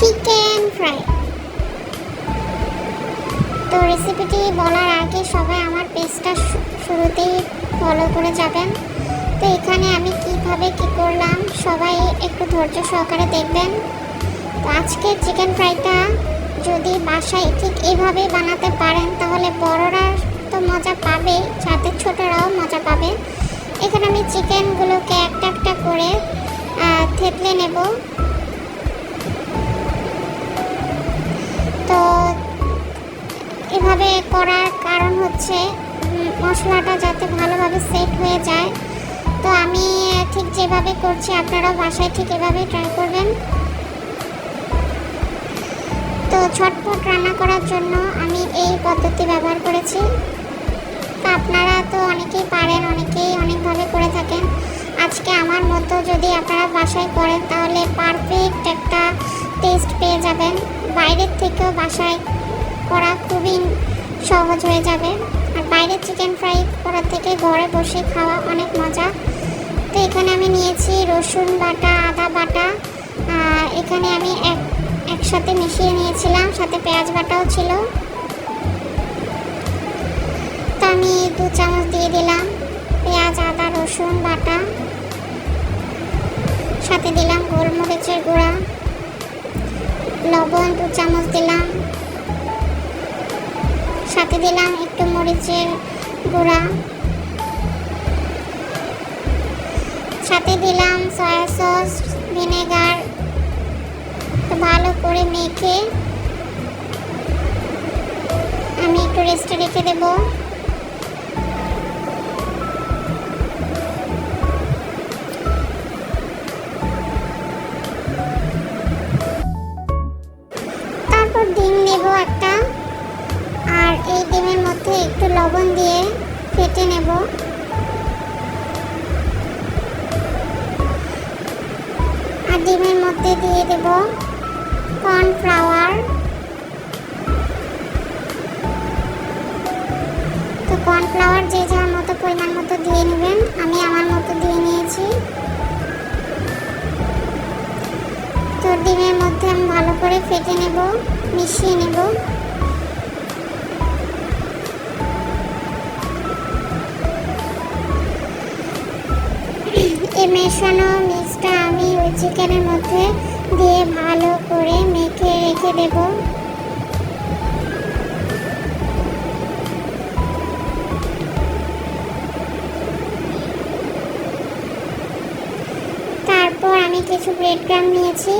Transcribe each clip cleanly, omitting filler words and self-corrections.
Chicken fry. তো রেসিপিটি বলার আগে সবাই আমার পেজটা শুরুতেই ফলো করে যাবেন। তো এখানে আমি কিভাবে কি করলাম সবাই একটু ধৈর্য সহকারে দেখবেন। তো আজকে চিকেন ফ্রাইটা যদি বাসায় ঠিক এইভাবে বানাতে পারেন তাহলে বড়রা তো মজা পাবে, সাথে ছোটরাও মজা পাবে। এখানে আমি চিকেনগুলোকে একটা একটা করে থেতলে নেব। তো এভাবে করার কারণ হচ্ছে মশলাটা যাতে ভালোভাবে সেট হয়ে যায়। তো আমি ঠিক যেভাবে করছি আপনারাও বাসায় ঠিক এভাবে ট্রাই করবেন। তো ঝটপট রান্না করার জন্য আমি এই পদ্ধতি ব্যবহার করেছি। তো আপনারা তো অনেকেই পারেন, অনেকেই অনেকভাবে করে থাকেন। আজকে আমার মতো যদি আপনারা বাসায় করেন তাহলে পারফেক্ট একটা টেস্ট পেয়ে যাবেন। বাইরের থেকেও বাসায় করা খুবই সহজ হয়ে যাবে। আর বাইরের চিকেন ফ্রাই করার থেকে ঘরে বসে খাওয়া অনেক মজা। তো এখানে আমি নিয়েছি রসুন বাটা, আদা বাটা, এখানে আমি একসাথে মিশিয়ে নিয়েছিলাম, সাথে পেঁয়াজ বাটাও ছিল। তো আমি 2 চামচ দিয়ে দিলাম পেঁয়াজ, আদা, রসুন বাটা, সাথে দিলাম গোলমরিচের গুঁড়া, লবণ 2 চামচ দিলাম, সাথে দিলাম একটু মরিচের গুঁড়া, সাথে দিলাম সয়া সস, ভিনেগার। তো ভালো করে মেখে আমি একটু রেস্টে রেখে দেব। তারপর ডিম নেব একটা, আর এই ডিমের মধ্যে একটু লবণ দিয়ে ফেটে নেব। আর ডিমের মধ্যে দিয়ে দেব কর্নফ্লাওয়ার। তো কর্নফ্লাওয়ার যে যার মতো পরিমাণ মতো দিয়ে নেবেন, আমি আমার মতো দিয়ে নিয়েছি। তো ডিমের মধ্যে আমি ভালো করে ফেটে নেব, মিশিয়ে নেব। এই মেশানো মিক্সটা আমি ওই চিকেনের মধ্যে দিয়ে ভালো করে মেখে রেখে দেব। তারপর আমি কিছু ব্রেড ক্রাম্ব নিয়েছি।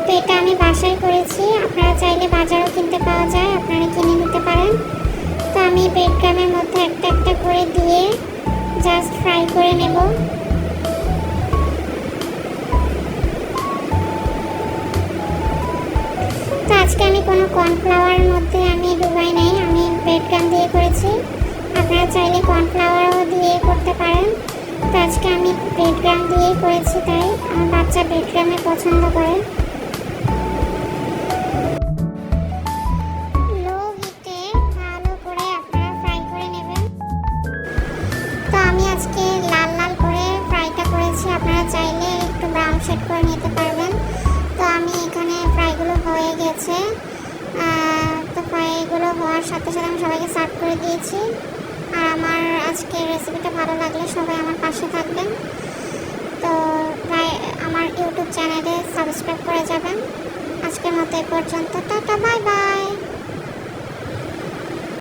তো এটা আমি বাসায় করেছি, আপনারা চাইলে বাজারও কিনতে পাওয়া যায়, আপনারা কিনে নিতে পারেন। তো আমি ব্রেড ক্রাম্বের মধ্যে একটা একটা করে দিয়ে জাস্ট ফ্রাই করে নেব। তো আজকে আমি কোনো কর্নফ্লাওয়ারের মধ্যে আমি ডুবাই নাই, আমি ব্রেড ক্রাম্ব দিয়ে করেছি। আপনারা চাইলে কর্নফ্লাওয়ারও দিয়ে করতে পারেন। তো আজকে আমি ব্রেড ক্রাম্ব দিয়েই করেছি, তাই আমার বাচ্চা ব্রেড ক্রাম্ব পছন্দ করে। লো হিটে ভালো করে আপনারা ফ্রাই করে নেবেন। তো আমি আজকে লাল লাল করে ফ্রাইটা করেছি, আপনারা চাইলে একটু ব্রাউন শেড করে নিতে পারবেন। তো আমি এখানে ফ্রাইগুলো হয়ে গেছে। তো ফ্রাইগুলো হওয়ার সাথে সাথে আমি সবাইকে সার্ভ করে দিয়েছি। আর আমার আজকের রেসিপিটা ভালো লাগলে সবাই আমার পাশে থাকবেন। তো আমার ইউটিউব চ্যানেলে সাবস্ক্রাইব করে যাবেন। আজকের মতো এ পর্যন্ত, টাটা, বাই বাই।